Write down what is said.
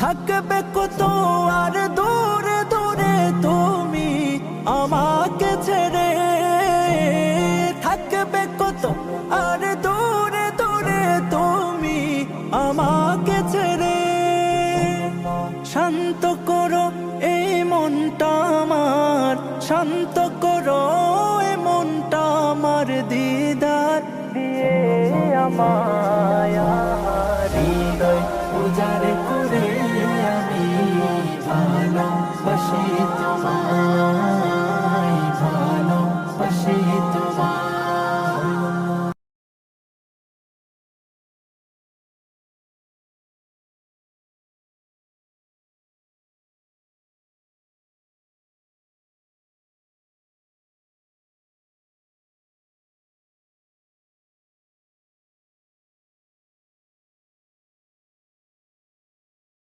থাকবে কত আর দূরে দূরে তুমি আমাকে ছেড়ে, থাকবে কত আর দূরে দূরে তুমি আমাকে ছেড়ে। শান্ত করো এই মনটা আমার, শান্ত করো এই মনটা আমার, দিদার দিয়ে আমায়।